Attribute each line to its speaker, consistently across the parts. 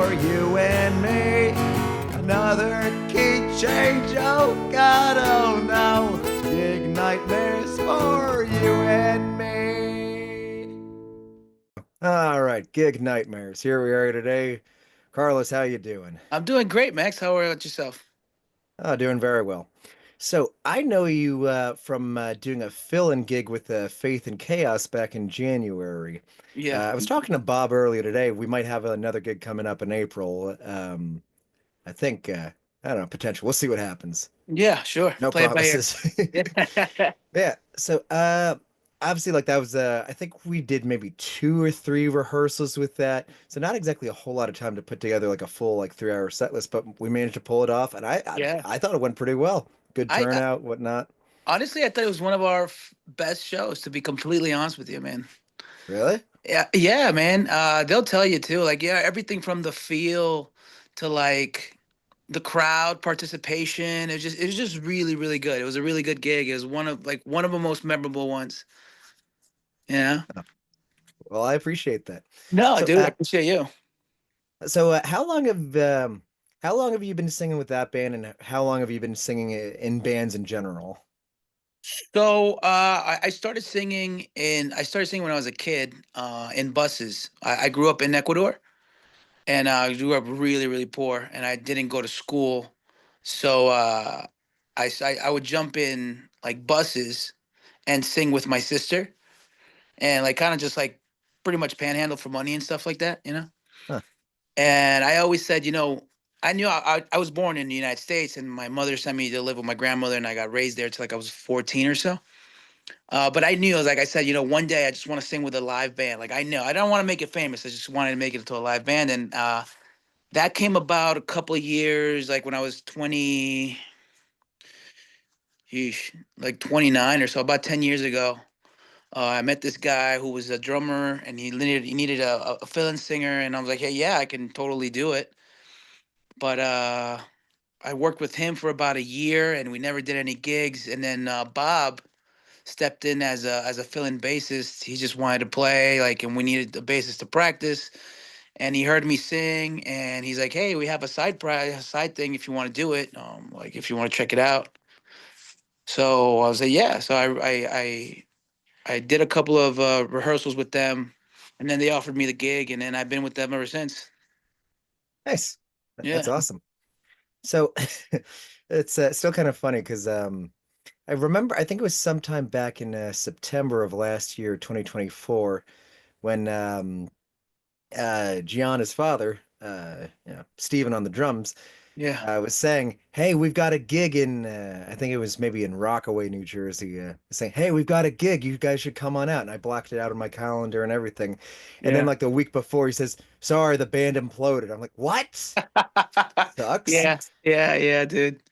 Speaker 1: for you and me. Another key change, oh God, oh no. Gig nightmares for you and me. All right, gig nightmares. Here we are today. Carlos, how you doing?
Speaker 2: I'm doing great, Max. How about yourself?
Speaker 1: Oh, doing very well. So I know you from doing a fill-in gig with Faith and Chaos back in January.
Speaker 2: Yeah.
Speaker 1: I was talking to Bob earlier today. We might have another gig coming up in April. I think I don't know, potential. We'll see what happens.
Speaker 2: Yeah, sure.
Speaker 1: No
Speaker 2: Play it by ear.
Speaker 1: promises.
Speaker 2: Yeah.
Speaker 1: Yeah. So obviously like that was I think we did maybe two or three rehearsals with that. So not exactly a whole lot of time to put together like a full like 3 hour set list, but we managed to pull it off and
Speaker 2: Yeah.
Speaker 1: I thought it went pretty well. Good
Speaker 2: I
Speaker 1: turnout, whatnot.
Speaker 2: honestly, I thought it was one of our best shows, to be completely honest with you, man.
Speaker 1: Really?
Speaker 2: Yeah, yeah, man. They'll tell you too. Like, yeah, everything from the feel to like the crowd participation. It was just really, really good. It was a really good gig. It was one of the most memorable ones. Yeah.
Speaker 1: Oh, well, I appreciate that.
Speaker 2: No,
Speaker 1: So
Speaker 2: dude, I appreciate you.
Speaker 1: how long have you been singing with that band and how long have you been singing in bands in general?
Speaker 2: So I started singing when I was a kid in buses. I grew up in Ecuador, and I grew up really, really poor, and I didn't go to school. So I would jump in like buses and sing with my sister, and like kind of just like pretty much panhandle for money and stuff like that, you know.
Speaker 1: Huh.
Speaker 2: And I always said, I knew I was born in the United States, and my mother sent me to live with my grandmother, and I got raised there till like I was 14 or so. But I knew, like I said, one day I just want to sing with a live band. Like I know, I don't want to make it famous. I just wanted to make it into a live band, and that came about a couple of years, like when I was 20, yeesh, like 29 or so, about 10 years ago. I met this guy who was a drummer, and he needed a fill-in singer, and I was like, hey, yeah, I can totally do it. But I worked with him for about a year, and we never did any gigs. And then Bob stepped in as a fill-in bassist. He just wanted to play, like, and we needed a bassist to practice. And he heard me sing, and he's like, "Hey, we have a side thing if you want to do it, like if you want to check it out." So I was like, "Yeah." So I did a couple of rehearsals with them, and then they offered me the gig, and then I've been with them ever since.
Speaker 1: Nice. That's
Speaker 2: Yeah,
Speaker 1: awesome. So it's still kind of funny because I remember, I think it was sometime back in September of last year, 2024, when Gianna's father, Steven on the drums,
Speaker 2: yeah,
Speaker 1: was saying, "Hey, we've got a gig in, I think it was maybe in Rockaway, New Jersey, saying, hey, we've got a gig. You guys should come on out." And I blocked it out on my calendar and everything. And then,
Speaker 2: yeah,
Speaker 1: like, the week before, he says, "Sorry, the band imploded." I'm like, "What? Sucks."
Speaker 2: yeah, yeah, yeah, dude.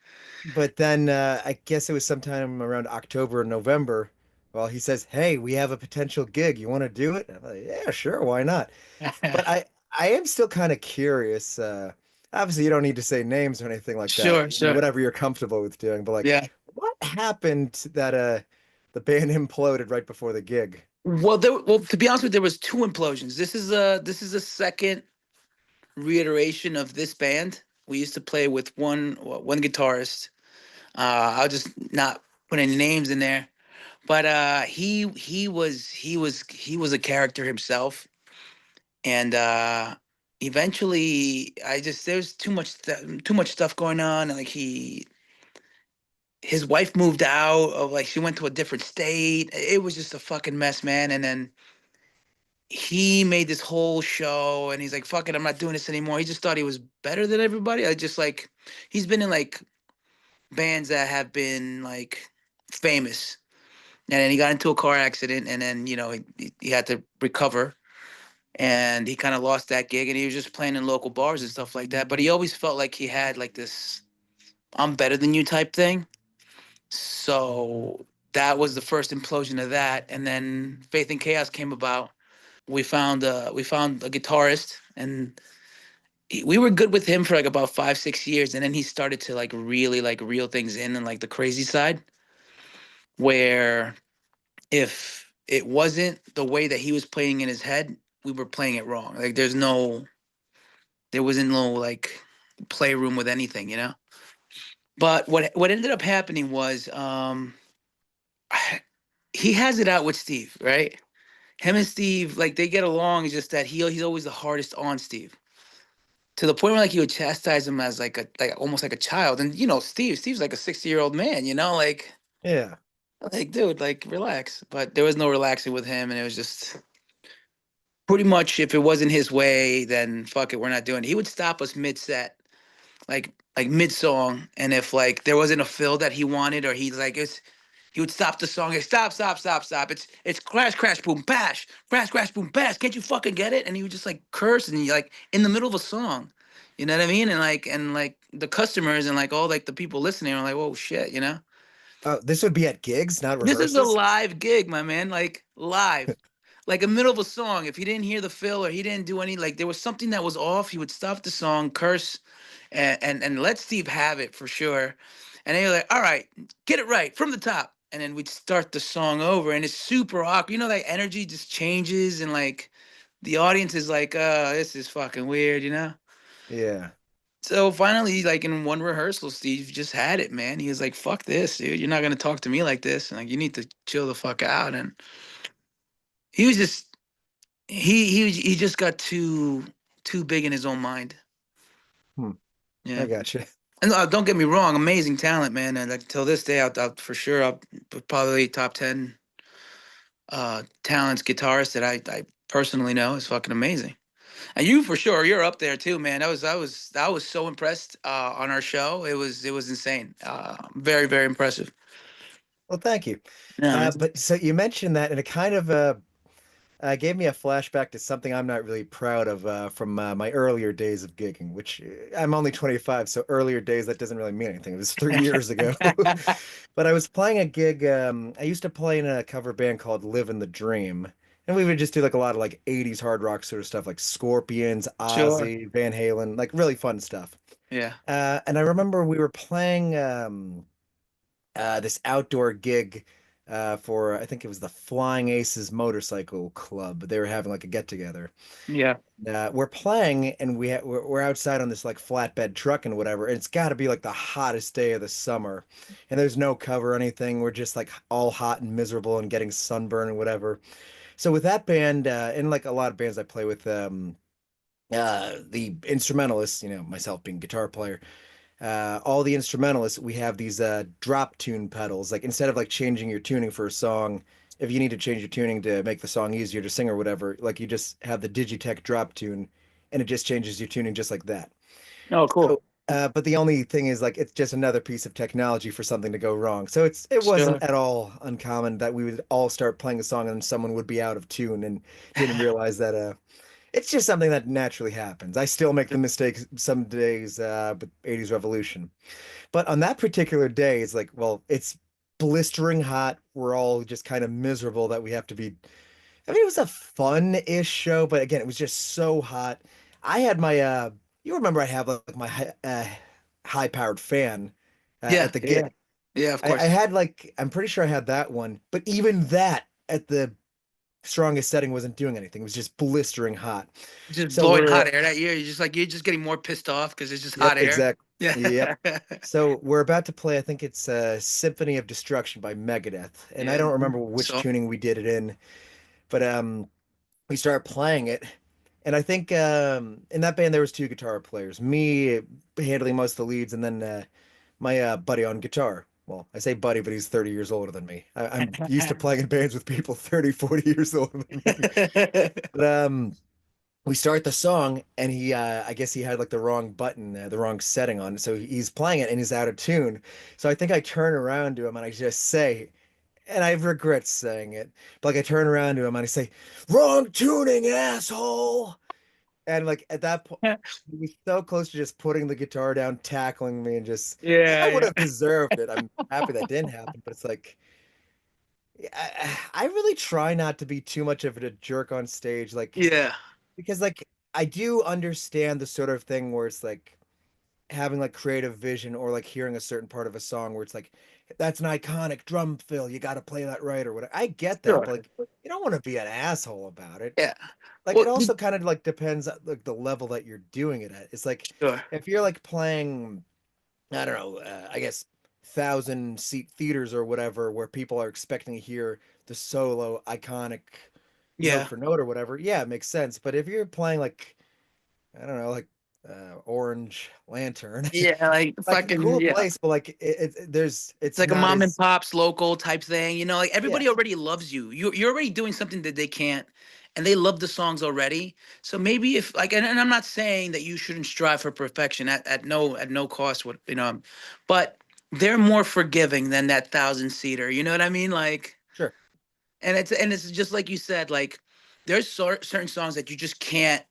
Speaker 1: But then I guess it was sometime around October or November. Well, he says, "Hey, we have a potential gig. You want to do it?" And I'm like, "Yeah, sure, why not?" But I am still kind of curious. Obviously, you don't need to say names or anything like that.
Speaker 2: Sure, sure.
Speaker 1: Whatever you're comfortable with doing. But like,
Speaker 2: Yeah.
Speaker 1: what happened that the band imploded right before the gig?
Speaker 2: Well, to be honest with you, there was two implosions. This is a second reiteration of this band. We used to play with one guitarist. I'll just not put any names in there, but he was a character himself, and eventually I just there's too much stuff going on, and like his wife moved out, of like she went to a different state. It was just a fucking mess, man. And then he made this whole show, and he's like, fuck it, I'm not doing this anymore. He just thought he was better than everybody. I just like he's been in like bands that have been like famous, and then he got into a car accident, and then he had to recover, and he kind of lost that gig, and he was just playing in local bars and stuff like that. But he always felt like he had like this "I'm better than you" type thing. So that was the first implosion of that, and then Faith and Chaos came about. We found a guitarist, and we were good with him for like about 5 6 years, and then he started to like really like reel things in and like the crazy side, where if it wasn't the way that he was playing in his head, we were playing it wrong. Like there's no There wasn't no like playroom with anything, you know. But what ended up happening was he has it out with Steve, right? Him and Steve, like they get along. It's just that he's always the hardest on Steve, to the point where like he would chastise him as like almost like a child. And you know, Steve's like a 60-year-old man, you know,
Speaker 1: Yeah.
Speaker 2: like dude, like relax. But there was no relaxing with him, and it was just pretty much if it wasn't his way, then fuck it, we're not doing it. He would stop us mid set, like mid song, and if like there wasn't a fill that he wanted, or he's like it's he would stop the song. Like, stop, stop, stop, stop. It's crash, crash, boom, bash, crash, crash, boom, bash. Can't you fucking get it? And he would just like curse, and he like in the middle of a song, you know what I mean? And like the customers and like all like the people listening are like, whoa, shit, you know?
Speaker 1: Oh, this would be at gigs, not
Speaker 2: This is a
Speaker 1: rehearsals.
Speaker 2: live gig, my man. Like live. Like a middle of a song. If he didn't hear the fill or he didn't do any, like there was something that was off, he would stop the song, curse, and let Steve have it for sure. And then you're like, all right, get it right from the top. And then we'd start the song over, and it's super awkward. You know, that energy just changes, and like the audience is like, this is fucking weird, you know?
Speaker 1: Yeah.
Speaker 2: So finally, like in one rehearsal, Steve just had it, man. He was like, fuck this, dude. You're not gonna talk to me like this. And like you need to chill the fuck out. And he was just he just got too big in his own mind.
Speaker 1: Hmm. I
Speaker 2: Yeah.
Speaker 1: gotcha.
Speaker 2: And don't get me wrong, amazing talent, man. And like till this day, I'll for sure, I'll probably top 10 talents guitarist that I personally know is fucking amazing. And you for sure, you're up there too, man. I was so impressed on our show. It was insane. Very very impressive.
Speaker 1: Well, thank you.
Speaker 2: Yeah, man.
Speaker 1: But so you mentioned that, and it kind of gave me a flashback to something I'm not really proud of from my earlier days of gigging, which I'm only 25, so earlier days, that doesn't really mean anything. It was 3 years ago. But I was playing a gig. I used to play in a cover band called Live in the Dream. And we would just do like a lot of like 80s hard rock sort of stuff, like Scorpions,
Speaker 2: Sure.
Speaker 1: Ozzy, Van Halen, like really fun stuff.
Speaker 2: Yeah.
Speaker 1: And I remember we were playing this outdoor gig for I think it was the Flying Aces Motorcycle Club. They were having like a get together.
Speaker 2: Yeah.
Speaker 1: We're playing and we're outside on this like flatbed truck and whatever. And it's got to be like the hottest day of the summer, and there's no cover or anything. We're just like all hot and miserable and getting sunburn and whatever. So with that band and like a lot of bands I play with, the instrumentalists, myself being guitar player, all the instrumentalists, we have these drop tune pedals. Like instead of like changing your tuning for a song, if you need to change your tuning to make the song easier to sing or whatever, like you just have the Digitech drop tune, and it just changes your tuning just like that.
Speaker 2: Oh,
Speaker 1: So,
Speaker 2: cool.
Speaker 1: but the only thing is like it's just another piece of technology for something to go wrong. So it wasn't
Speaker 2: Sure.
Speaker 1: at all uncommon that we would all start playing a song and someone would be out of tune and didn't realize that it's just something that naturally happens. I still make the mistake some days with 80s Revolution. But on that particular day, it's like, well, it's blistering hot. We're all just kind of miserable that we have to be. I mean, it was a fun-ish show, but again, it was just so hot. I had my you remember I have like my high-powered fan
Speaker 2: Yeah.
Speaker 1: at the
Speaker 2: Yeah.
Speaker 1: gig.
Speaker 2: Yeah. Of
Speaker 1: I
Speaker 2: course.
Speaker 1: had like I'm pretty sure I had that one, but even that at the strongest setting wasn't doing anything. It was just blistering hot.
Speaker 2: Just
Speaker 1: So
Speaker 2: blowing
Speaker 1: we're
Speaker 2: hot air that year. You're just getting more pissed off because it's just hot
Speaker 1: Yep,
Speaker 2: air.
Speaker 1: exactly.
Speaker 2: Yeah.
Speaker 1: Yep. So we're about to play, I think it's Symphony of Destruction by Megadeth. And I
Speaker 2: Yeah.
Speaker 1: don't remember which
Speaker 2: So
Speaker 1: tuning we did it in, but we started playing it. And I think in that band there was two guitar players, me handling most of the leads, and then my buddy on guitar. Well, I say buddy, but he's 30 years older than me. I'm used to playing in bands with people 30, 40 years older than me. But we start the song and he I guess he had like the wrong button, the wrong setting on, so he's playing it and he's out of tune. So I think I turn around to him and I just say, and I regret saying it, but like I turn around to him and I say, wrong tuning, asshole. And like at that point he was so close to just putting the guitar down, tackling me, and just I would
Speaker 2: yeah.
Speaker 1: have deserved it. I'm happy that didn't happen, but it's like I really try not to be too much of a jerk on stage, like
Speaker 2: Yeah.
Speaker 1: because like I do understand the sort of thing where it's like having like creative vision or like hearing a certain part of a song where it's like that's an iconic drum fill, you got to play that right or whatever. I get that, but
Speaker 2: Sure.
Speaker 1: like you don't want to be an asshole about it.
Speaker 2: Yeah.
Speaker 1: Like it
Speaker 2: Well,
Speaker 1: also kind of like depends like the level that you're doing it at. It's like
Speaker 2: sure.
Speaker 1: if you're like playing, I don't know, I guess 1,000 seat theaters or whatever where people are expecting to hear the solo iconic note
Speaker 2: Yeah.
Speaker 1: for note or whatever, yeah, it makes sense. But if you're playing like, I don't know, like Orange Lantern,
Speaker 2: Yeah, like
Speaker 1: like
Speaker 2: fucking
Speaker 1: cool
Speaker 2: yeah.
Speaker 1: place, but like there's
Speaker 2: It's
Speaker 1: it's
Speaker 2: like a
Speaker 1: not
Speaker 2: mom and
Speaker 1: as
Speaker 2: pops local type thing, like
Speaker 1: yeah,
Speaker 2: everybody already loves you. You're already doing something that they can't, and they love the songs already. So maybe if like, and I'm not saying that you shouldn't strive for perfection at no cost. But they're more forgiving than that 1,000 seater. You know what I mean? Like,
Speaker 1: sure,
Speaker 2: and it's just like you said, like there's certain songs that you just can't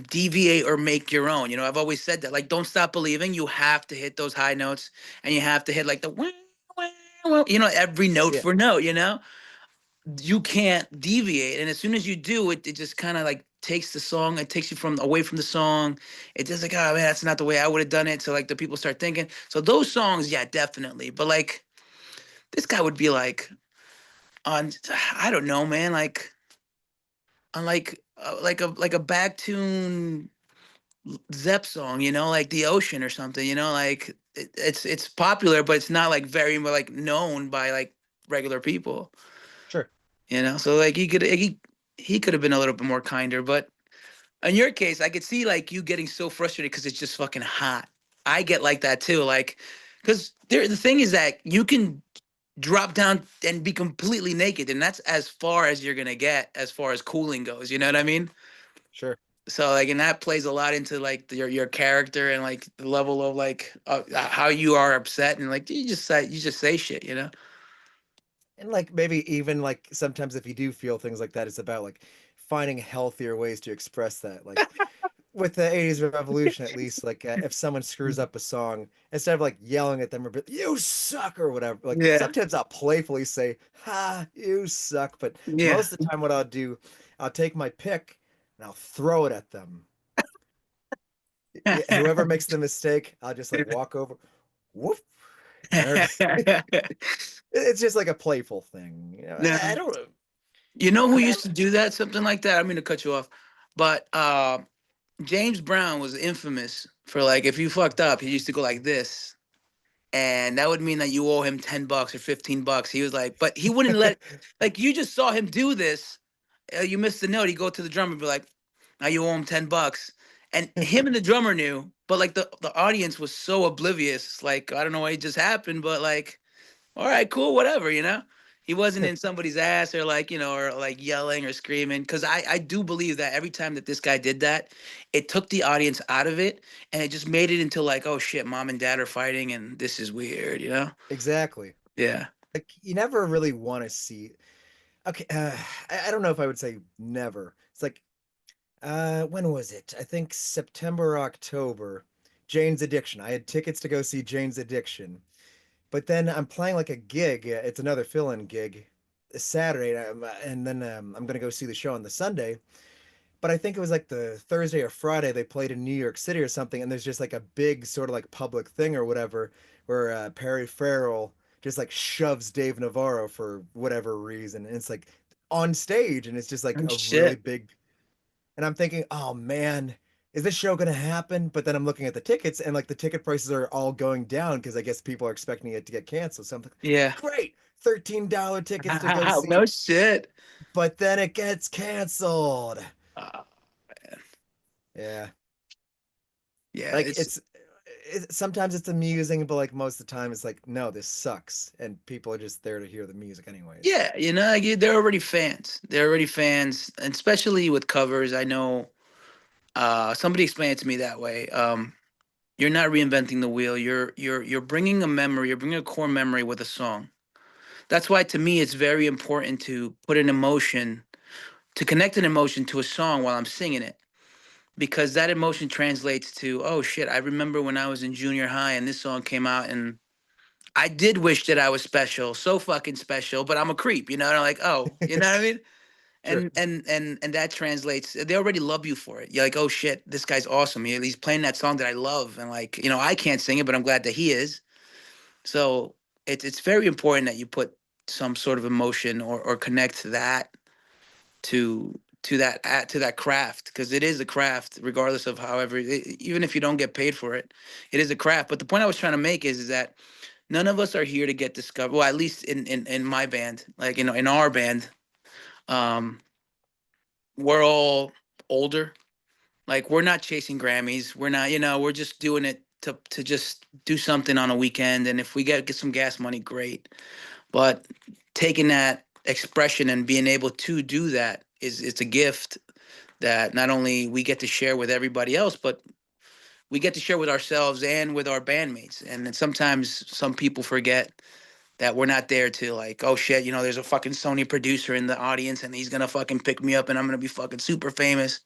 Speaker 2: deviate or make your own. I've always said that. Like, don't stop believing. You have to hit those high notes, and you have to hit like the wah, wah, wah, every note
Speaker 1: yeah,
Speaker 2: for note. You can't deviate, and as soon as you do, it just kind of like takes the song. It takes you from away from the song. It's just like, oh man, that's not the way I would have done it. So like the people start thinking. So those songs, yeah, definitely. But like this guy would be like on, I don't know, man, like on like a back tune Zepp song, like the ocean or something, like it's popular, but it's not like very like known by like regular people,
Speaker 1: sure.
Speaker 2: So like he could have been a little bit more kinder, but in your case, I could see like you getting so frustrated because it's just fucking hot. I get like that too, like because the thing is that you can drop down and be completely naked, and that's as far as you're gonna get as far as cooling goes. You know what I mean?
Speaker 1: Sure.
Speaker 2: So like, and that plays a lot into like your character and like the level of like how you are upset, and like you just say shit.
Speaker 1: And like maybe even like sometimes if you do feel things like that, it's about like finding healthier ways to express that. Like with the 80s revolution, at least, like if someone screws up a song, instead of like yelling at them or you suck or whatever, like
Speaker 2: Yeah,
Speaker 1: sometimes I'll playfully say, ha, you suck. But
Speaker 2: yeah.
Speaker 1: most of the time, what I'll do, I'll take my pick and I'll throw it at them. Whoever makes the mistake, I'll just like walk over, whoop, and it's just like a playful thing. I
Speaker 2: No.
Speaker 1: don't.
Speaker 2: You know who
Speaker 1: I'm,
Speaker 2: used to do that? Something like that. I mean to cut you off, but James Brown was infamous for like if you fucked up, he used to go like this, and that would mean that you owe him $10 or $15. He was like, but he wouldn't let. Like you just saw him do this. You missed the note. He go to the drummer and be like, now you owe him $10, and him and the drummer knew, but like the audience was so oblivious. Like I don't know what just happened, but like all right, cool, whatever. He wasn't in somebody's ass or like, or like yelling or screaming. Cause I do believe that every time that this guy did that, it took the audience out of it and it just made it into like, oh shit, mom and dad are fighting and this is weird.
Speaker 1: exactly.
Speaker 2: Yeah.
Speaker 1: Like you never really want to see. Okay, I don't know if I would say never. It's like when was it? I think September or October. Jane's Addiction. I had tickets to go see Jane's Addiction, but then I'm playing like a gig. It's another fill-in gig, Saturday, and then I'm gonna go see the show on the Sunday. But I think it was like the Thursday or Friday they played in New York City or something, and there's just like a big sort of like public thing or whatever where Perry Farrell just like shoves Dave Navarro for whatever reason, and it's like on stage, and it's just like
Speaker 2: Oh,
Speaker 1: a really
Speaker 2: shit.
Speaker 1: big. And I'm thinking, oh man, is this show gonna happen? But then I'm looking at the tickets, and like the ticket prices are all going down because I guess people are expecting it to get canceled. So I'm like,
Speaker 2: Yeah.
Speaker 1: great, $13 tickets to go see,
Speaker 2: No shit.
Speaker 1: but then it gets canceled.
Speaker 2: Uh,
Speaker 1: Yeah.
Speaker 2: yeah.
Speaker 1: Like sometimes it's amusing, but like most of the time it's like, no, this sucks, and people are just there to hear the music anyways.
Speaker 2: Yeah. Like, they're already fans. They're already fans. And especially with covers. I know somebody explained it to me that way. You're not reinventing the wheel. You're bringing a memory. You're bringing a core memory with a song. That's why to me it's very important to put an emotion, to connect an emotion to a song while I'm singing it, because that emotion translates to, oh shit, I remember when I was in junior high and this song came out and I did wish that I was special, so fucking special, but I'm a creep. And I'm like, oh, you know what I mean?
Speaker 1: Sure.
Speaker 2: And that translates. They already love you for it. You're like, oh shit, this guy's awesome. He's playing that song that I love, and like, I can't sing it, but I'm glad that he is. So it's very important that you put some sort of emotion or connect that to to that craft, because it is a craft regardless of however even if you don't get paid for it, it is a craft. But the point I was trying to make is that none of us are here to get discovered. Well, at least in my band, like, in our band, um we're all older. Like, we're not chasing Grammys. We're not, we're just doing it to just do something on a weekend. And if we get some gas money, great. But taking that expression and being able to do that is it's a gift that not only we get to share with everybody else, but we get to share with ourselves and with our bandmates. And then sometimes some people forget that we're not there to, like, oh shit, there's a fucking Sony producer in the audience and he's gonna fucking pick me up and I'm gonna be fucking super famous.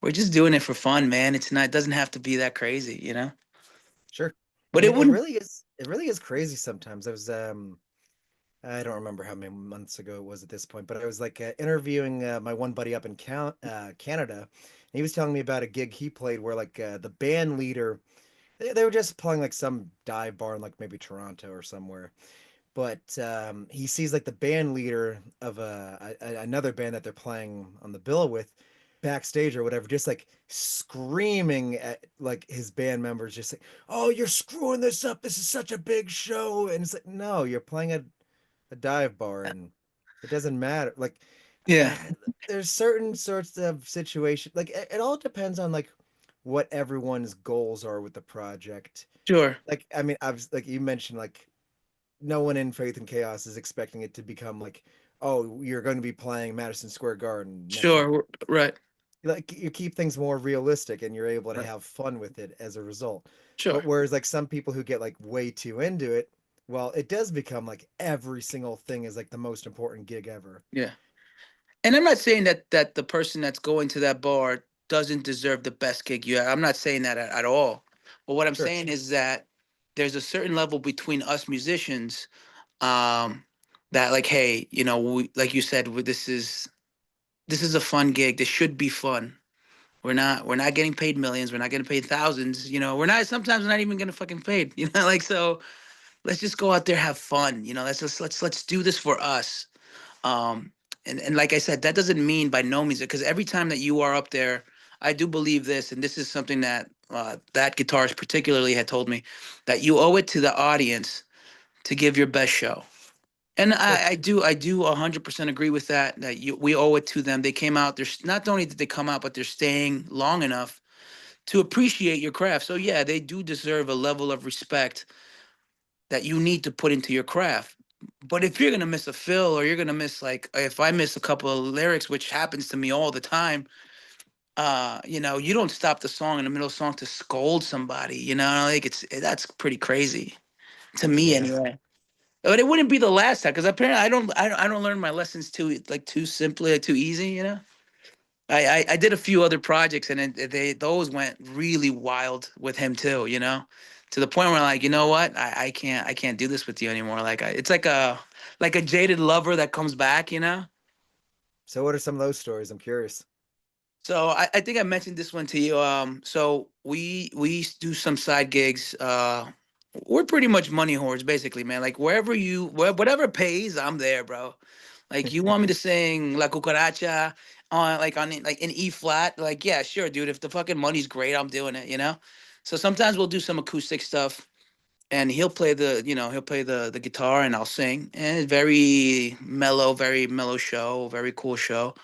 Speaker 2: We're just doing it for fun, man. It doesn't have to be that crazy.
Speaker 1: Sure. I
Speaker 2: But
Speaker 1: mean,
Speaker 2: it wouldn't.
Speaker 1: it really is crazy sometimes. I don't remember how many months ago it was at this point, but I was like interviewing my one buddy up in Canada. And he was telling me about a gig he played where like the band leader, they were just playing like some dive bar in like maybe Toronto or somewhere. But he sees like the band leader of another band that they're playing on the bill with backstage or whatever, just like screaming at like his band members, just like, "Oh, you're screwing this up! This is such a big show!" And it's like, no, you're playing a dive bar, and it doesn't matter. Like,
Speaker 2: Yeah,
Speaker 1: there's certain sorts of situations. Like, it all depends on like what everyone's goals are with the project.
Speaker 2: sure,
Speaker 1: Like, I mean, I was like you mentioned, like no one in Faith and Chaos is expecting it to become like, oh, you're going to be playing Madison Square Garden next month.
Speaker 2: sure, right,
Speaker 1: Like you keep things more realistic and you're able to
Speaker 2: right,
Speaker 1: have fun with it as a result.
Speaker 2: sure,
Speaker 1: But whereas like some people who get like way too into it, well, it does become like every single thing is like the most important gig ever.
Speaker 2: yeah. And I'm not saying that the person that's going to that bar doesn't deserve the best gig you have. I'm not saying that at all. But what I'm
Speaker 1: Sure.
Speaker 2: saying is that there's a certain level between us musicians, um, that, like, hey, like you said, this is a fun gig. This should be fun. We're not getting paid millions. We're not getting paid thousands. We're not. Sometimes we're not even getting fucking paid. Like, so. Let's just go out there, have fun. Let's do this for us. Um, and like I said, that doesn't mean by no means, because every time that you are up there, I do believe this, and this is something that that guitarist particularly had told me, that you owe it to the audience to give your best show. And
Speaker 1: Sure.
Speaker 2: I do 100% agree with that. We owe it to them. They came out. There's not only did they come out, but they're staying long enough to appreciate your craft. So yeah, they do deserve a level of respect that you need to put into your craft. But if you're gonna miss a fill, or you're gonna miss, like, if I miss a couple of lyrics, which happens to me all the time, you don't stop the song in the middle of the song to scold somebody. Like, that's pretty crazy to me
Speaker 1: Yeah.
Speaker 2: anyway. But it wouldn't be the last time, because apparently I don't learn my lessons too simply, like, too easy. I did a few other projects, and those went really wild with him too. To the point where, like, you know what, I can't do this with you anymore. Like, it's like a jaded lover that comes back.
Speaker 1: So what are some of those stories? I'm curious.
Speaker 2: So I think I mentioned this one to you. So we do some side gigs. We're pretty much money whores, basically, man. Like, whatever pays, I'm there, bro. Like, you want me to sing La Cucaracha like in E flat? Like, yeah, sure, dude. If the fucking money's great, I'm doing it. So sometimes we'll do some acoustic stuff, and he'll play the guitar, and I'll sing. And it's very mellow show, very cool show.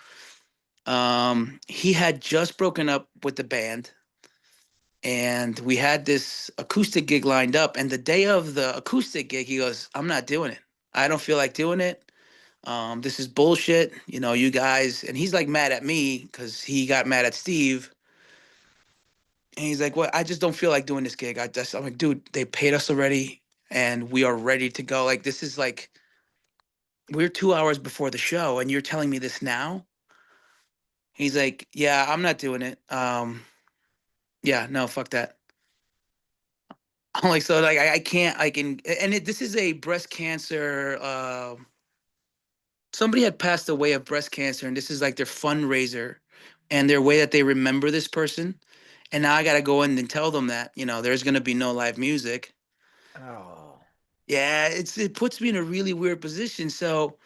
Speaker 2: He had just broken up with the band, and we had this acoustic gig lined up. And the day of the acoustic gig, he goes, "I'm not doing it. I don't feel like doing it. This is bullshit. You guys." And he's like mad at me because he got mad at Steve. And he's like, "Well, I just don't feel like doing this gig." I'm like, "Dude, they paid us already, and we are ready to go. Like, this is like, we're 2 hours before the show, and you're telling me this now?" He's like, "Yeah, I'm not doing it. Yeah, no, fuck that." I'm like, so, like, I can't, I can, and this is a breast cancer somebody had passed away of breast cancer, and this is like their fundraiser and their way that they remember this person. And now I got to go in and tell them that, there's going to be no live music.
Speaker 1: Oh,
Speaker 2: Yeah, it puts me in a really weird position. So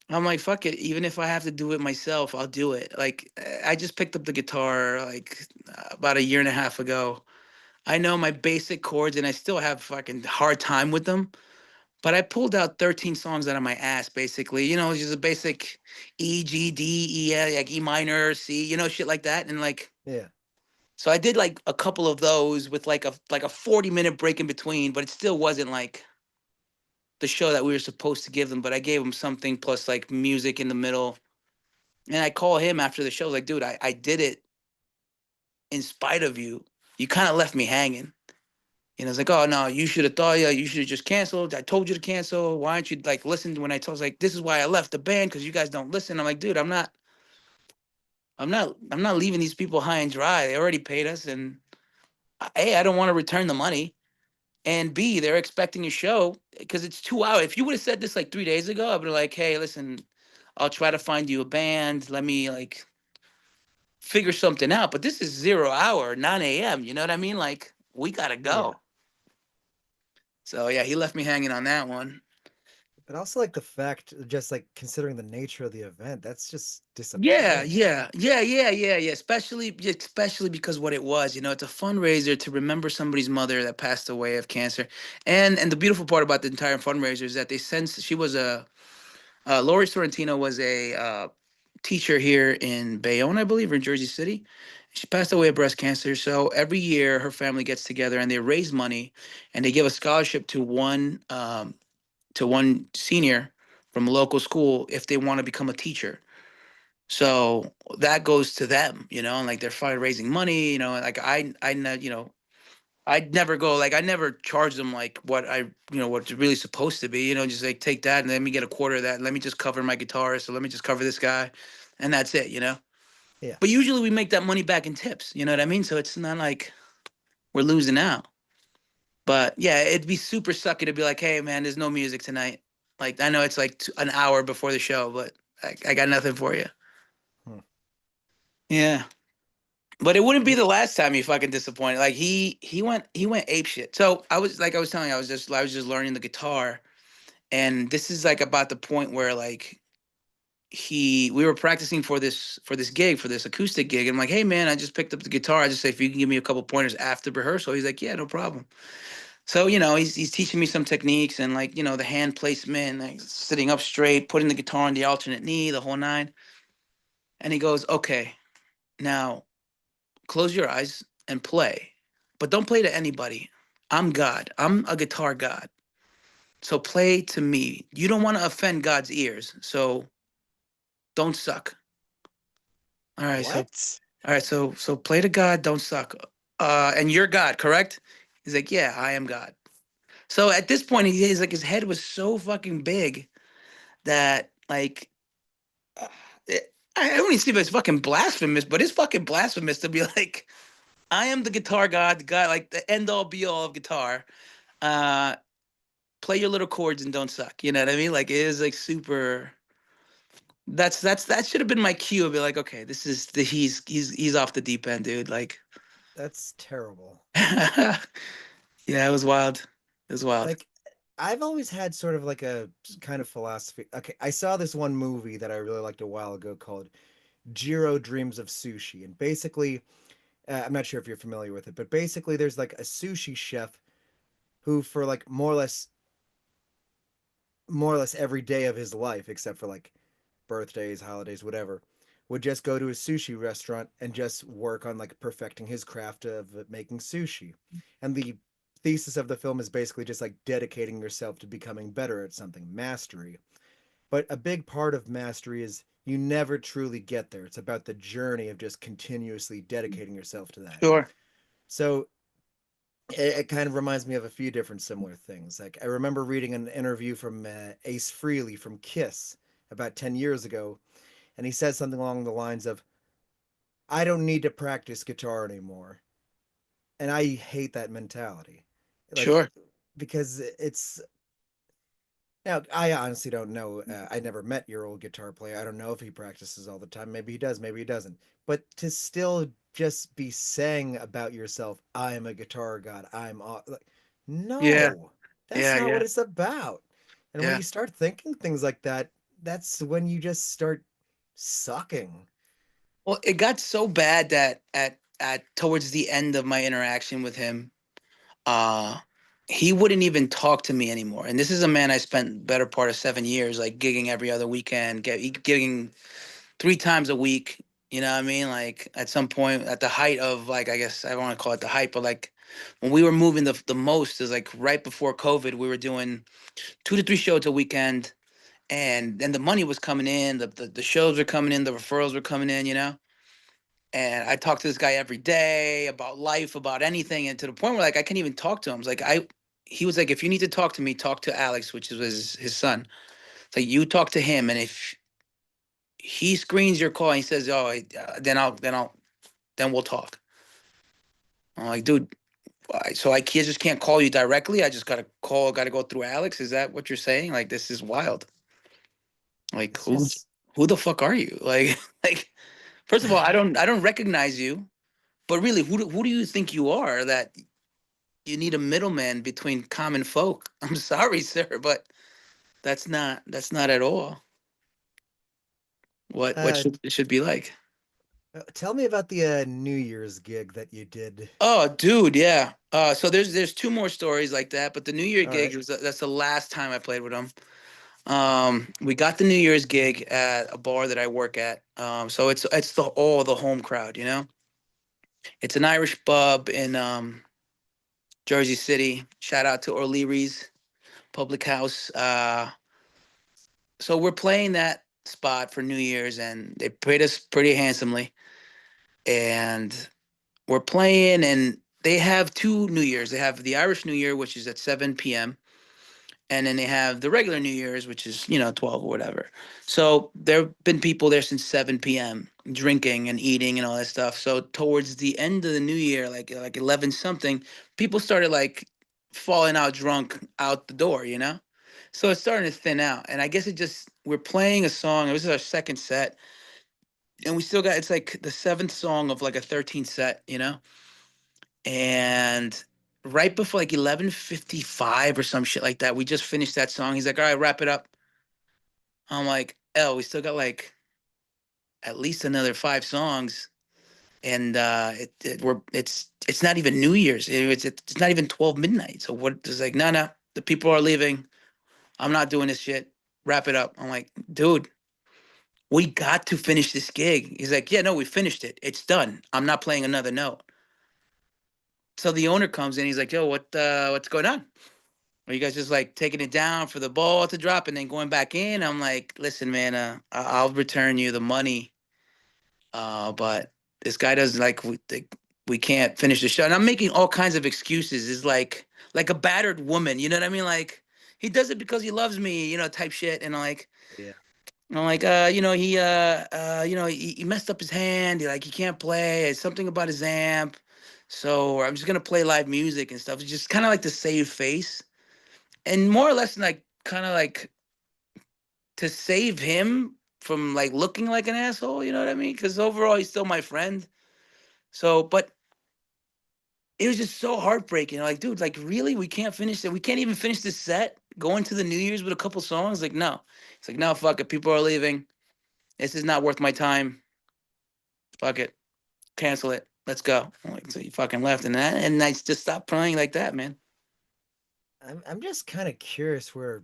Speaker 2: I'm like, fuck it. Even if I have to do it myself, I'll do it. Like, I just picked up the guitar like about a year and a half ago. I know my basic chords, and I still have fucking hard time with them. But I pulled out 13 songs out of my ass, basically. Just a basic E, G, D, E, like E minor, C, shit like that. And like,
Speaker 1: yeah,
Speaker 2: so I did like a couple of those with like a 40-minute break in between, but it still wasn't like the show that we were supposed to give them. But I gave them something plus like music in the middle. And I call him after the show, like, dude, I did it in spite of you. You kind of left me hanging. It's like, oh no, you should have thought, yeah, you should have just canceled. I told you to cancel. Why aren't you like listen when I told like this is why I left the band because you guys don't listen. I'm like, dude, I'm not leaving these people high and dry. They already paid us, and A, I don't want to return the money, and B, they're expecting a show because it's 2 hours. If you would have said this like 3 days ago, I'd be like, hey, listen, I'll try to find you a band. Let me like figure something out. But this is 0 hour, 9 a.m. You know what I mean? Like we gotta
Speaker 1: yeah.
Speaker 2: go. So yeah, he left me hanging on that one.
Speaker 1: But also like the fact, just like considering the nature of the event, that's just
Speaker 2: Yeah,
Speaker 1: disappointing.
Speaker 2: yeah, yeah, yeah, yeah, yeah. Especially because what it was, it's a fundraiser to remember somebody's mother that passed away of cancer, and the beautiful part about the entire fundraiser is that they sent. She was Lori Sorrentino was a teacher here in Bayonne, I believe, or in Jersey City. She passed away of breast cancer. So every year, her family gets together and they raise money, and they give a scholarship to one senior from a local school if they want to become a teacher. So that goes to them, and like they're fine raising money, and like I'd never go like I never charge them like what's really supposed to be, just like take that and let me get a quarter of that. And let me just cover my guitarist, or let me just cover this guy, and that's it.
Speaker 1: Yeah,
Speaker 2: But usually we make that money back in tips, you know what I mean? So it's not like we're losing out. But yeah, it'd be super sucky to be like, hey man, there's no music tonight. Like I know it's like an hour before the show, but I got nothing for you.
Speaker 1: hmm.
Speaker 2: Yeah. But it wouldn't be
Speaker 1: Yeah,
Speaker 2: the last time he fucking disappointed. Like he went ape shit. So I was telling you, I was just learning the guitar, and this is like about the point where like we were practicing for this gig, for this acoustic gig. And I'm like, hey man, I just picked up the guitar. I just say if you can give me a couple pointers after rehearsal. He's like, yeah, no problem. So he's teaching me some techniques and like the hand placement, like sitting up straight, putting the guitar on the alternate knee, the whole nine. And he goes, okay, now close your eyes and play, but don't play to anybody. I'm God. I'm a guitar god. So play to me. You don't want to offend God's ears, so don't suck. All right, so
Speaker 1: what?
Speaker 2: all right, so play to God, don't suck. And you're God, correct? He's like, yeah, I am God. So at this point, he's like, his head was so fucking big that like, uh, I don't even see if it's fucking blasphemous, but it's fucking blasphemous to be like, I am the guitar god, the guy like the end all be all of guitar. Uh, Play your little chords and don't suck. You know what I mean? Like it is like super. That should have been my cue. I'd be like, okay, this is he's off the deep end, dude. Like,
Speaker 1: That's terrible.
Speaker 2: yeah, it was wild. It was wild.
Speaker 1: Like, I've always had sort of like a kind of philosophy. Okay, I saw this one movie that I really liked a while ago called Jiro Dreams of Sushi. And basically, I'm not sure if you're familiar with it, but basically, there's like a sushi chef who, for like more or less every day of his life, except for like birthdays, holidays, whatever, would just go to a sushi restaurant and just work on like perfecting his craft of making sushi. And the thesis of the film is basically just like dedicating yourself to becoming better at something, mastery. But a big part of mastery is you never truly get there. It's about the journey of just continuously dedicating yourself to that.
Speaker 2: Sure,
Speaker 1: So it kind of reminds me of a few different similar things. Like I remember reading an interview from Ace Frehley from Kiss about 10 years ago, and he says something along the lines of, I don't need to practice guitar anymore. And I hate that mentality. Like,
Speaker 2: sure.
Speaker 1: because it's Now, I honestly don't know. I never met your old guitar player. I don't know if he practices all the time. Maybe he does, maybe he doesn't. But to still just be saying about yourself, I'm a guitar god, like,
Speaker 2: Yeah,
Speaker 1: no, that's
Speaker 2: yeah,
Speaker 1: not what
Speaker 2: yeah,
Speaker 1: it's about. And when
Speaker 2: yeah.
Speaker 1: you start thinking things like that, that's when you just start sucking.
Speaker 2: Well, it got so bad that at towards the end of my interaction with him, uh, he wouldn't even talk to me anymore. And this is a man I spent better part of 7 years, like gigging every other weekend, gigging 3 times a week. You know what I mean? Like at some point, at the height of like, I guess I don't want to call it the height, but like when we were moving the most is like right before COVID, we were doing 2 to 3 shows a weekend, and then the money was coming in, the shows were coming in, the referrals were coming in, you know. And I talked to this guy every day about life, about anything, and to the point where like I can't even talk to him. It's like he was like, if you need to talk to me, talk to Alex, which is his son. It's like you talk to him, and if he screens your call and he says, "Oh, then we'll talk." I'm like, dude, so I just can't call you directly. I just gotta go through Alex. Is that what you're saying? Like, this is wild. Like,
Speaker 1: It's just,
Speaker 2: who the fuck are you? Like, like, first of all, I don't recognize you. But really, who do you think you are that you need a middleman between common folk? I'm sorry, sir, but that's not at all what
Speaker 1: uh,
Speaker 2: should be like.
Speaker 1: tell me about the New Year's gig that you did.
Speaker 2: Oh, dude, yeah. So there's two more stories like that, but the New Year
Speaker 1: All
Speaker 2: gig
Speaker 1: right.
Speaker 2: was that's the last time I played with him. We got the New Year's gig at a bar that I work at. So it's the home crowd, you know. It's an Irish pub in Jersey City. Shout out to O'Leary's Public House. So we're playing that spot for New Year's, and they paid us pretty handsomely. And we're playing, and they have two New Year's. They have the Irish New Year, which is at 7 p.m., and then they have the regular New Year's, which is 12 or whatever. So there have been people there since 7 p.m. drinking and eating and all that stuff. So towards the end of the New Year, like 11 something, people started like falling out drunk out the door, you know. So it's starting to thin out, and I guess it just we're playing a song. It was our second set, and we still got it's like the seventh song of like a 13 set, you know. And right before like 11:55 or some shit like that, we just finished that song. He's like, "All right, wrap it up." I'm like, "Oh, we still got like at least another 5 songs." And it's not even New Year's. It's not even 12 midnight. So what? It's like, no, no, the people are leaving. I'm not doing this shit. Wrap it up. I'm like, dude, we got to finish this gig. He's like, yeah, no, we finished it. It's done. I'm not playing another note. So the owner comes in. He's like, yo, what's going on? Are you guys just like taking it down for the ball to drop and then going back in? I'm like, listen, man, I'll return you the money. But this guy doesn't like we can't finish the show. And I'm making all kinds of excuses. It's like a battered woman, you know what I mean? Like he does it because he loves me, type shit. And
Speaker 1: Yeah.
Speaker 2: I'm like, he messed up his hand. He can't play. It's something about his amp. So I'm just gonna play live music and stuff. It's just kind of like to save face, and more or less like kind of like to save him from like looking like an asshole. You know what I mean? Because overall, he's still my friend. So, but it was just so heartbreaking. Like, dude, like really, we can't finish it. We can't even finish this set. Going to the New Year's with a couple songs. Like, no. It's like, no, fuck it. People are leaving. This is not worth my time. Fuck it. Cancel it. Let's go. I'm like, so you fucking left, and I just stopped playing like that, man.
Speaker 1: I'm just kind of curious where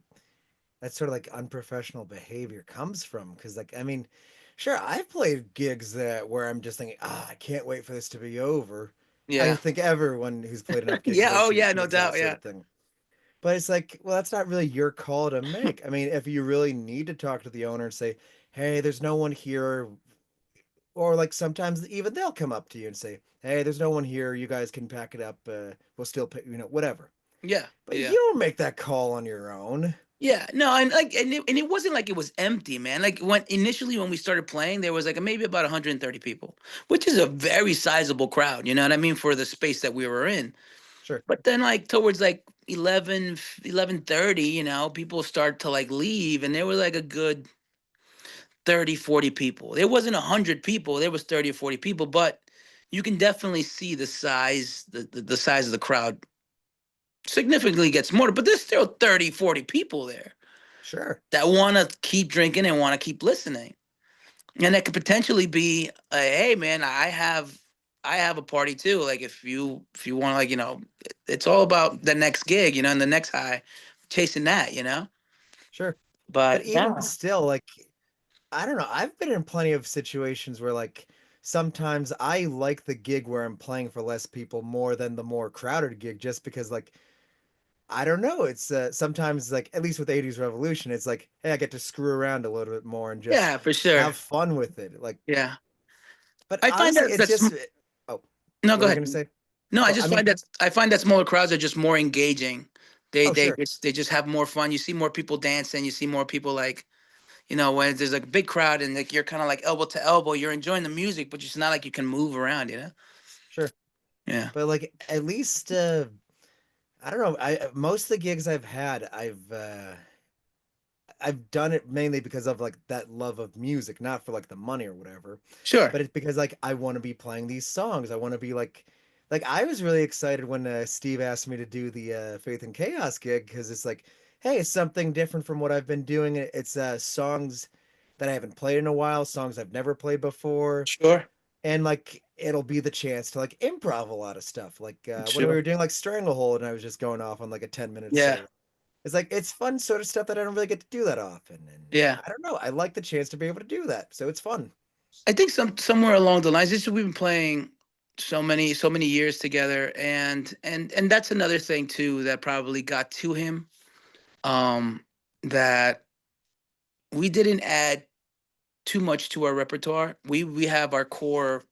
Speaker 1: that sort of like unprofessional behavior comes from. Because, like, I mean, sure, I've played gigs that where I'm just thinking, I can't wait for this to be over. I
Speaker 2: Yeah.
Speaker 1: think everyone who's played enough gigs
Speaker 2: Yeah. Oh,
Speaker 1: eventually
Speaker 2: yeah. No
Speaker 1: feels that
Speaker 2: doubt.
Speaker 1: sort
Speaker 2: Yeah.
Speaker 1: of thing. But it's like, well, that's not really your call to make. I mean, if you really need to talk to the owner and say, hey, there's no one here, or like sometimes even they'll come up to you and say, hey, there's no one here. You guys can pack it up. We'll still pay, whatever.
Speaker 2: Yeah.
Speaker 1: But you
Speaker 2: Yeah.
Speaker 1: don't make that call on your own.
Speaker 2: Yeah, no, and it wasn't like it was empty, man. Like when we started playing, there was like maybe about 130 people, which is a very sizable crowd. You know what I mean for the space that we were in.
Speaker 1: Sure.
Speaker 2: But then like towards like 11, 11:30, people start to like leave, and there were like a good 30, 40 people. There wasn't 100 people, there was 30 or 40 people, but you can definitely see the size, the size of the crowd significantly gets smaller, but there's still 30, 40 people there
Speaker 1: Sure.
Speaker 2: that want to keep drinking and want to keep listening. And that could potentially be, hey man, I have a party too. Like if you want, like, it's all about the next gig, and the next high, chasing that.
Speaker 1: Sure. But
Speaker 2: But
Speaker 1: even
Speaker 2: yeah,
Speaker 1: still, like, I don't know. I've been in plenty of situations where, like, sometimes I like the gig where I'm playing for less people more than the more crowded gig, just because, like, I don't know. It's sometimes, like, at least with 80s Revolution, it's like, hey, I get to screw around a little bit more and just
Speaker 2: yeah, for sure.
Speaker 1: have fun with it. Like,
Speaker 2: Yeah,
Speaker 1: but
Speaker 2: I find
Speaker 1: honestly,
Speaker 2: that
Speaker 1: it's
Speaker 2: that's
Speaker 1: just, oh,
Speaker 2: no.
Speaker 1: what
Speaker 2: Go
Speaker 1: were you
Speaker 2: ahead.
Speaker 1: gonna say?
Speaker 2: No, I
Speaker 1: Oh, I
Speaker 2: just
Speaker 1: mean,
Speaker 2: find that smaller crowds are just more engaging. They
Speaker 1: oh,
Speaker 2: they
Speaker 1: sure,
Speaker 2: just they just have more fun. You see more people dancing. You see more people, like, when there's like a big crowd and like you're kind of like elbow to elbow. You're enjoying the music, but it's not like you can move around.
Speaker 1: sure.
Speaker 2: Yeah.
Speaker 1: But like, at least, I don't know. I most of the gigs I've had, I've done it mainly because of like that love of music, not for like the money or whatever,
Speaker 2: Sure.
Speaker 1: but it's because like I want to be playing these songs. I want to be like I was really excited when Steve asked me to do the Faith and Chaos gig because it's like, hey, it's something different from what I've been doing. It's songs that I haven't played in a while, songs I've never played before,
Speaker 2: Sure.
Speaker 1: and like it'll be the chance to like improv a lot of stuff. Like when we
Speaker 2: Sure.
Speaker 1: were doing like Stranglehold, and I was just going off on like a 10-minute
Speaker 2: Yeah.
Speaker 1: solo. It's like it's fun sort of stuff that I don't really get to do that often, and
Speaker 2: Yeah.
Speaker 1: I don't know. I like the chance to be able to do that, so it's fun.
Speaker 2: I think somewhere along the lines, this we've been playing so many years together, and that's another thing too that probably got to him. Um, that we didn't add too much to our repertoire. We have our core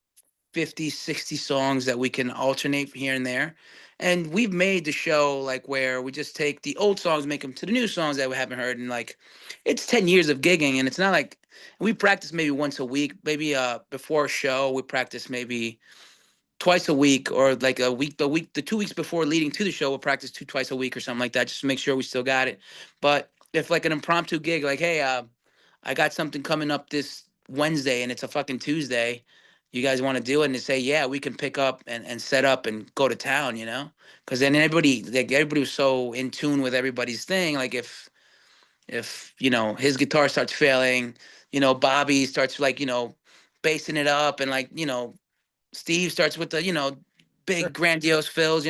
Speaker 2: 50, 60 songs that we can alternate here and there. And we've made the show like where we just take the old songs, make them to the new songs that we haven't heard. And like, it's 10 years of gigging. And it's not like we practice maybe once a week, maybe before a show, we practice maybe twice a week, or like the 2 weeks before leading to the show, we'll practice twice a week or something like that, just to make sure we still got it. But if like an impromptu gig, like, hey, I got something coming up this Wednesday and it's a fucking Tuesday, you guys want to do it? And they say, yeah, we can pick up and set up and go to town. Because then everybody was so in tune with everybody's thing. Like if his guitar starts failing, Bobby starts like basing it up, and like Steve starts with the big
Speaker 1: Sure,
Speaker 2: grandiose fills.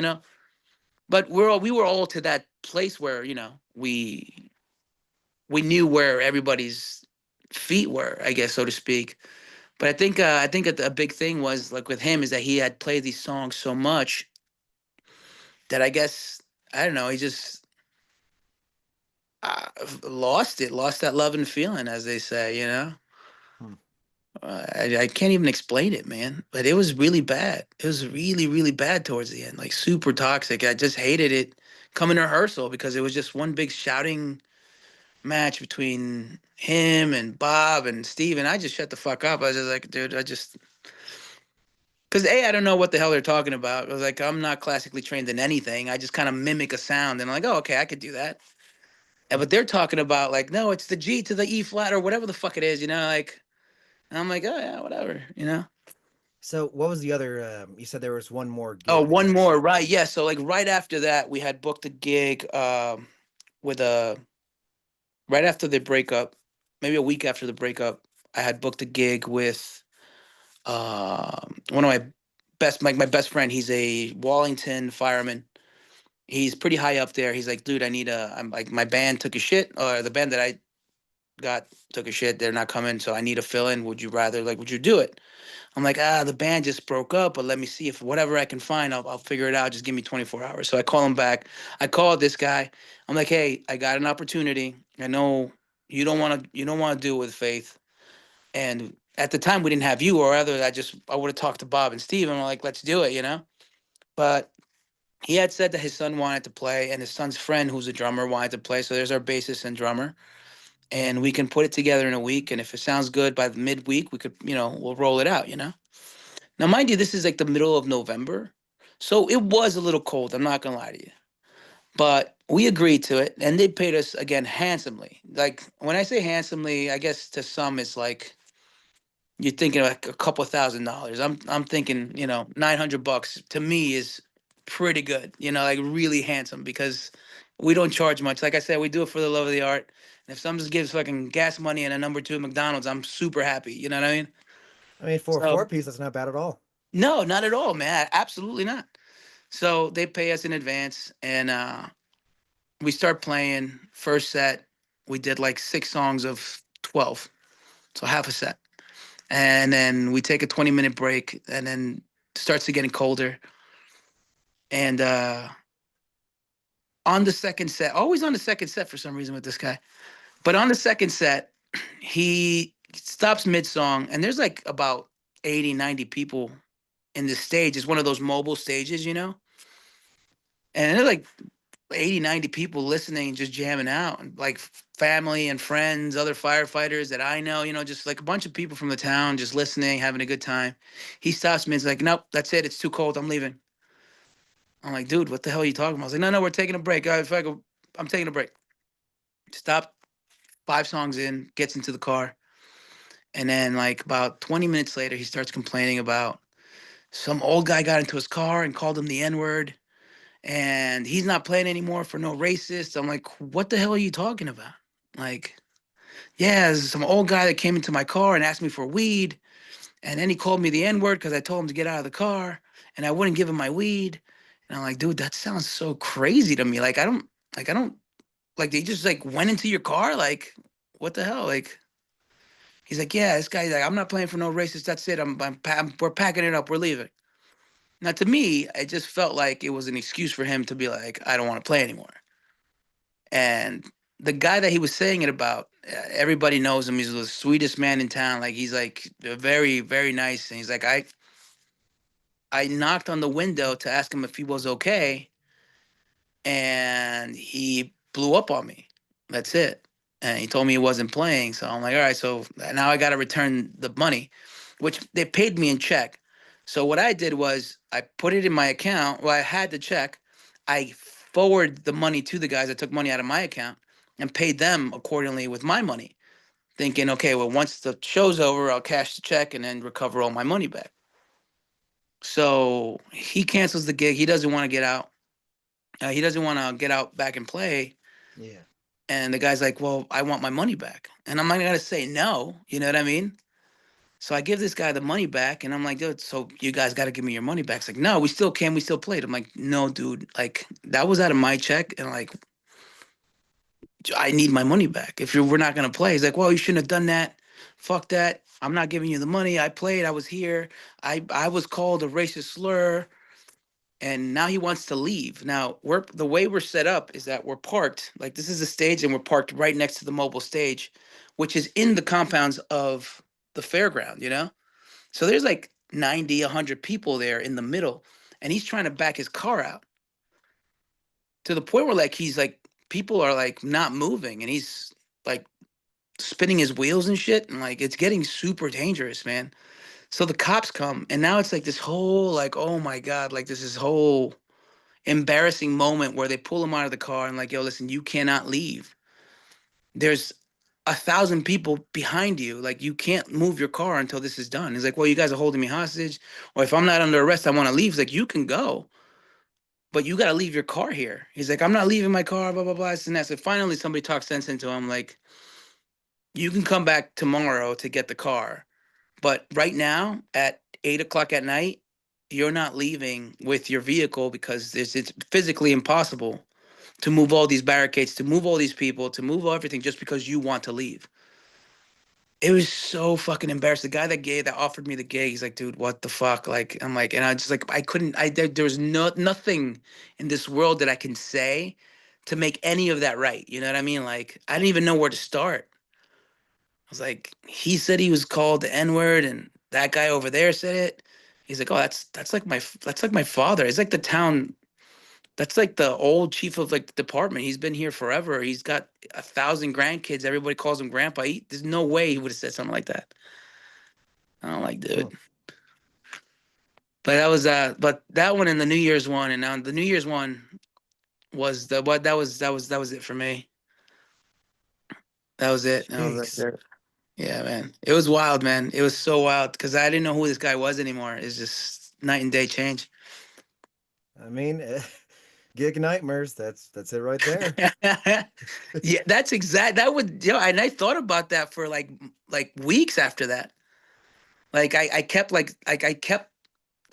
Speaker 2: But we were all to that place where we knew where everybody's feet were, I guess, so to speak. But I think a big thing was like with him is that he had played these songs so much that I guess, I don't know, he just uh, lost that love and feeling, as they say.
Speaker 1: hmm.
Speaker 2: I can't even explain it, man. But it was really bad. It was really, really bad towards the end, like super toxic. I just hated it coming to rehearsal because it was just one big shouting match between him and Bob and Steve, and I just shut the fuck up. I was just like, dude, because I don't know what the hell they're talking about. I was like, I'm not classically trained in anything. I just kind of mimic a sound, and I'm like, oh, okay, I could do that. But they're talking about like, no, it's the G to the E flat or whatever the fuck it is, like. And I'm like, oh yeah, whatever.
Speaker 1: So what was the other? You said there was one more
Speaker 2: Oh,
Speaker 1: gig that
Speaker 2: one
Speaker 1: you
Speaker 2: more,
Speaker 1: actually
Speaker 2: right?
Speaker 1: played.
Speaker 2: Yeah. So like right after that, we had booked a gig with a right after the breakup, maybe a week after the breakup. I had booked a gig with one of my best friend. He's a Wallington fireman. He's pretty high up there. He's like, dude, I'm like, my band took a shit, or the band that I got took a shit. They're not coming, so I need a fill in. Would you do it? I'm like, the band just broke up, but let me see if whatever I can find, I'll figure it out. Just give me 24 hours. So I call him back. I called this guy. I'm like, hey, I got an opportunity. I know you don't want to do it with Faith. And at the time we didn't have you or other. I would have talked to Bob and Steve, and I'm like, let's do it. But he had said that his son wanted to play, and his son's friend, who's a drummer, wanted to play. So there's our bassist and drummer, and we can put it together in a week. And if it sounds good by the midweek, we could, we'll roll it out. Now, mind you, this is like the middle of November, so it was a little cold. I'm not gonna lie to you, But we agreed to it, and they paid us again handsomely. Like when I say handsomely, I guess to some it's like you're thinking like a couple $1,000. I'm thinking, $900 to me is pretty good. Like really handsome because we don't charge much. Like I said, we do it for the love of the art. And if someone just gives fucking gas money and a number two at McDonald's, I'm super happy. You know what I mean?
Speaker 1: I mean, for a
Speaker 2: So
Speaker 1: four-piece, that's not bad at all.
Speaker 2: no, not at all, man. Absolutely not. So they pay us in advance, and we start playing. First set, we did like 6 songs of 12, so half a set. And then we take a 20-minute break, and then starts to getting colder. And on the second set, always on the second set for some reason with this guy, but on the second set, he stops mid-song, and there's like about 80, 90 people in the stage. It's one of those mobile stages, and they're like 80, 90 people listening, just jamming out, and like family and friends, other firefighters that I know, just like a bunch of people from the town just listening, having a good time. He stops me and is like, nope, that's it. It's too cold. I'm leaving. I'm like, dude, what the hell are you talking about? I was like, no, we're taking a break. All right, if I go, I'm taking a break. Stop 5 songs in, gets into the car. And then like about 20 minutes later, he starts complaining about some old guy got into his car and called him the N-word. And he's not playing anymore for no racist. I'm like, what the hell are you talking about? Like, yeah, there's some old guy that came into my car and asked me for weed, and then he called me the N-word because I told him to get out of the car, and I wouldn't give him my weed. And I'm like, dude, that sounds so crazy to me. Like, I don't, like, they just like went into your car. Like, what the hell? Like, he's like, yeah, this guy's like, I'm not playing for no racist. That's it. We're packing it up. We're leaving. Now, to me, it just felt like it was an excuse for him to be like, I don't want to play anymore. And the guy that he was saying it about, everybody knows him. He's the sweetest man in town. Like he's like very, very nice. And he's like, I knocked on the window to ask him if he was okay, and he blew up on me. That's it. And he told me he wasn't playing. So I'm like, all right, so now I got to return the money, which they paid me in check. So what I did was I put it in my account. Well, I had the check. I forwarded the money to the guys. I took money out of my account and paid them accordingly with my money, thinking, okay, well, once the show's over, I'll cash the check and then recover all my money back. So he cancels the gig. He doesn't want to get out. He doesn't want to get out back and play.
Speaker 1: Yeah.
Speaker 2: And the guy's like, well, I want my money back. And I'm not going to say no. You know what I mean? So I give this guy the money back, and I'm like, dude, so you guys got to give me your money back. It's like, no, we still can. We still played. I'm like, no, dude, like that was out of my check. And like, I need my money back. If we're not going to play, he's like, well, you shouldn't have done that. Fuck that. I'm not giving you the money. I played. I was here. I was called a racist slur. And now he wants to leave. Now the way we're set up is that we're parked, like this is a stage, and we're parked right next to the mobile stage, which is in the compounds of the fairground. So there's like 90, 100 people there in the middle, and he's trying to back his car out to the point where like he's like people are like not moving, and he's like spinning his wheels and shit, and like it's getting super dangerous, man. So the cops come, and now it's like this whole like, oh my god, like this whole embarrassing moment where they pull him out of the car and like, yo, listen, you cannot leave. There's 1,000 people behind you. Like, you can't move your car until this is done. He's like, well, you guys are holding me hostage, or if I'm not under arrest, I want to leave. He's like, you can go, but you got to leave your car here. He's like, I'm not leaving my car, blah, blah, blah, this and that. So finally somebody talks sense into him, like, you can come back tomorrow to get the car, but right now at 8 o'clock at night, you're not leaving with your vehicle because it's physically impossible to move all these barricades, to move all these people, to move everything just because you want to leave. It was so fucking embarrassing. The guy that offered me the gig, he's like, dude, what the fuck? Like, I'm like, and I just like, I couldn't, there was nothing in this world that I can say to make any of that right. You know what I mean? Like, I didn't even know where to start. I was like, he said he was called the N-word, and that guy over there said it. He's like, oh, that's like my father. It's like the town. That's like the old chief of like the department. He's been here forever. He's got 1,000 grandkids. Everybody calls him grandpa. There's no way he would have said something like that. I'm like,
Speaker 1: Hmm.
Speaker 2: dude. But that was but that one and the New Year's one, and now the New Year's one, was the what that was it for me. That was it. And I was like,
Speaker 1: Jeez.
Speaker 2: yeah, man. It was wild, man. It was so wild because I didn't know who this guy was anymore. It's just night and day change.
Speaker 1: I mean, gig nightmares. That's it right there.
Speaker 2: Yeah, that's exact. That would, and I thought about that for like weeks after that. Like I kept I kept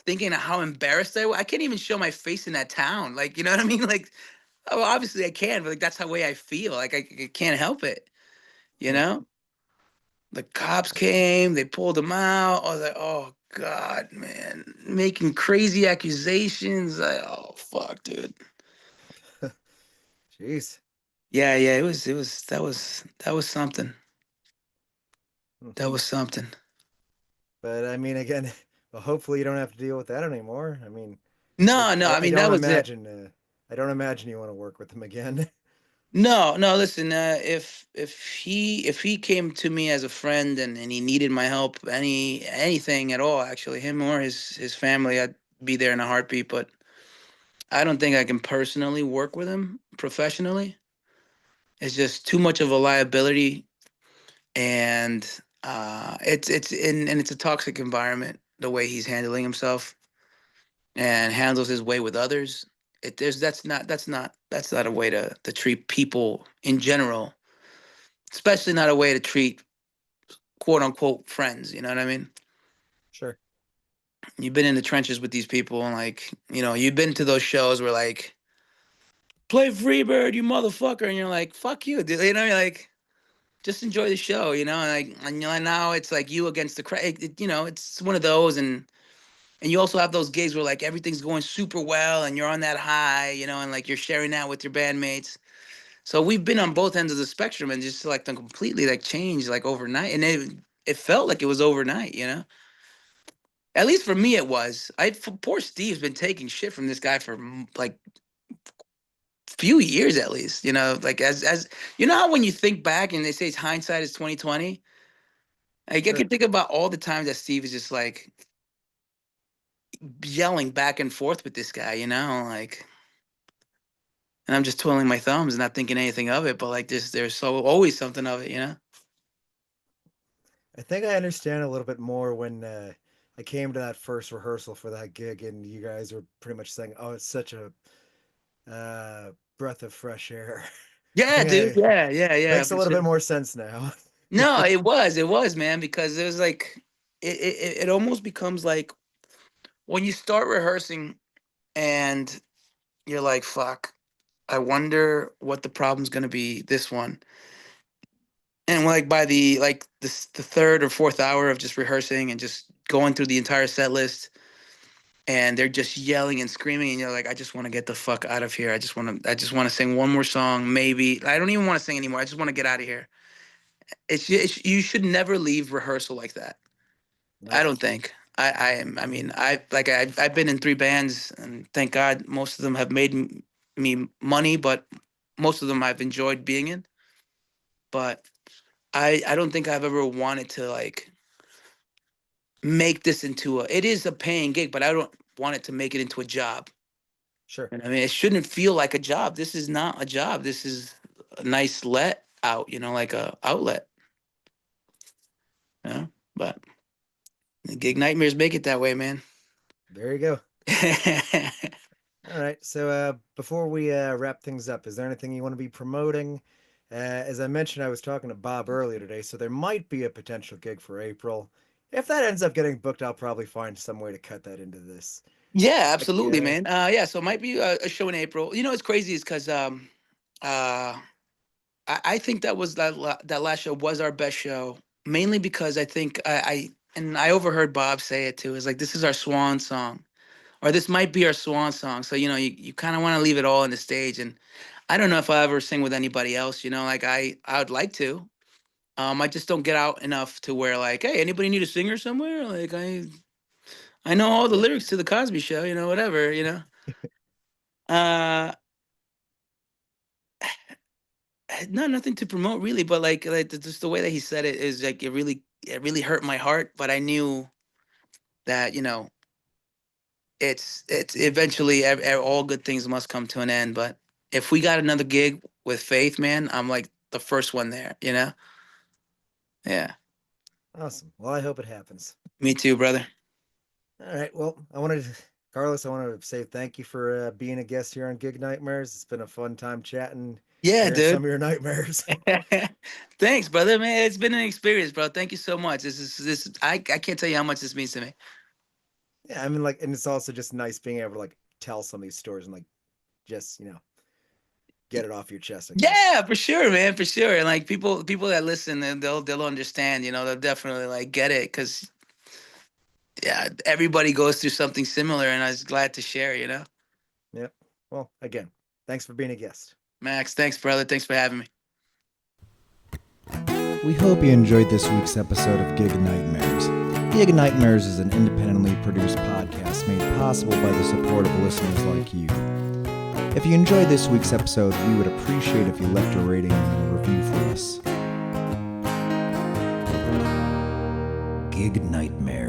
Speaker 2: thinking of how embarrassed I was. I can't even show my face in that town. Like, you know what I mean? Like, oh, obviously I can, but like that's the way I feel. Like I can't help it. You
Speaker 1: Hmm.
Speaker 2: know? The cops came, they pulled him out. I was like, oh God, man, making crazy accusations. Oh fuck, dude.
Speaker 1: Jeez.
Speaker 2: Yeah, yeah, it was that was something.
Speaker 1: Hmm.
Speaker 2: That was something.
Speaker 1: But I mean, again, well, hopefully you don't have to deal with that anymore. I mean,
Speaker 2: No, no, I
Speaker 1: I
Speaker 2: mean
Speaker 1: don't
Speaker 2: that was it.
Speaker 1: imagine. I don't imagine you want to work with them again.
Speaker 2: No, no, listen, if he came to me as a friend and he needed my help, anything at all, actually, him or his family, I'd be there in a heartbeat. But I don't think I can personally work with him professionally. It's just too much of a liability, and and it's a toxic environment the way he's handling himself and handles his way with others. That's not a way to treat people in general, especially not a way to treat quote unquote friends. You know what I mean?
Speaker 1: Sure.
Speaker 2: You've been in the trenches with these people, and like you've been to those shows where like play Freebird, you motherfucker, and you're like fuck you, dude. You're like just enjoy the show, and like now it's like you against the crowd. It's one of those, and you also have those gigs where like everything's going super well and you're on that high, and like you're sharing that with your bandmates. So we've been on both ends of the spectrum and just like completely like changed like overnight, and it felt like it was overnight. At least for me, it was. Poor Steve's been taking shit from this guy for like few years at least. Like as you know how when you think back and they say hindsight is 2020. Like I
Speaker 1: Sure.
Speaker 2: can think about all the times that Steve is just like yelling back and forth with this guy. Like, and I'm just twiddling my thumbs and not thinking anything of it. But like there's so always something of it.
Speaker 1: I think I understand a little bit more when I came to that first rehearsal for that gig, and you guys were pretty much saying, "Oh, it's such a breath of fresh air." I
Speaker 2: Yeah,
Speaker 1: think
Speaker 2: dude.
Speaker 1: it
Speaker 2: Yeah, yeah, yeah.
Speaker 1: makes a
Speaker 2: For
Speaker 1: little
Speaker 2: sure.
Speaker 1: bit more sense now.
Speaker 2: No, it was, man, because it was like it almost becomes like when you start rehearsing and you're like, fuck, I wonder what the problem's gonna be this one. And like by the third or fourth hour of just rehearsing and just going through the entire set list, and they're just yelling and screaming, and you're like, I just want to get the fuck out of here. I just want to sing one more song, maybe. I don't even want to sing anymore. I just want to get out of here. You should never leave rehearsal like that. I
Speaker 1: Nope.
Speaker 2: don't think. I mean, I've been in three bands, and thank God most of them have made me money, but most of them I've enjoyed being in. But I don't think I've ever wanted to like make this into it is a paying gig, but I don't want it to make it into a job.
Speaker 1: Sure.
Speaker 2: And I mean, it shouldn't feel like a job. This is not a job. This is a nice let out, like a outlet. But the gig nightmares make it that way, man.
Speaker 1: There you go. All right. So before we wrap things up, is there anything you want to be promoting? As I mentioned, I was talking to Bob earlier today, so there might be a potential gig for April. If that ends up getting booked, I'll probably find some way to cut that into this.
Speaker 2: Yeah,
Speaker 1: Like,
Speaker 2: absolutely, man. Yeah, so it might be a show in April. What's crazy is because uh, I think that last show was our best show, mainly because I think and I overheard Bob say it too. Is like this is our swan song, or this might be our swan song. So you kind of want to leave it all on the stage, and I don't know if I ever sing with anybody else. Like I would like to. I just don't get out enough to where like, hey, anybody need a singer somewhere? Like I know all the
Speaker 1: yeah.
Speaker 2: lyrics to the Cosby Show. Whatever. Uh, nothing to promote really, but just the way that he said it is like it really hurt my heart. But I knew that it's eventually all good things must come to an end. But if we got another gig with Faith, man, I'm like the first one there, you know? Yeah.
Speaker 3: Awesome. Well, I hope it happens.
Speaker 2: Me too, brother.
Speaker 3: All right. Well, Carlos, I wanted to say thank you for being a guest here on Gig Nightmares. It's been a fun time chatting,
Speaker 2: Yeah,
Speaker 3: hearing
Speaker 2: dude.
Speaker 3: some of your nightmares.
Speaker 2: Thanks, brother. Man, it's been an experience, bro. Thank you so much. I can't tell you how much this means to me.
Speaker 3: Yeah, I mean, like, and it's also just nice being able to like tell some of these stories and like just get it off your chest. I guess.
Speaker 2: Yeah, for sure, man, for sure. And like people that listen, they'll understand. They'll definitely like get it because yeah, everybody goes through something similar, and I was glad to share.
Speaker 3: Yep. Well, again, thanks for being a guest.
Speaker 2: Max, thanks, brother. Thanks for having me.
Speaker 1: We hope you enjoyed this week's episode of Gig Nightmares. Gig Nightmares is an independently produced podcast made possible by the support of listeners like you. If you enjoyed this week's episode, we would appreciate if you left a rating and a review for us. Gig Nightmares.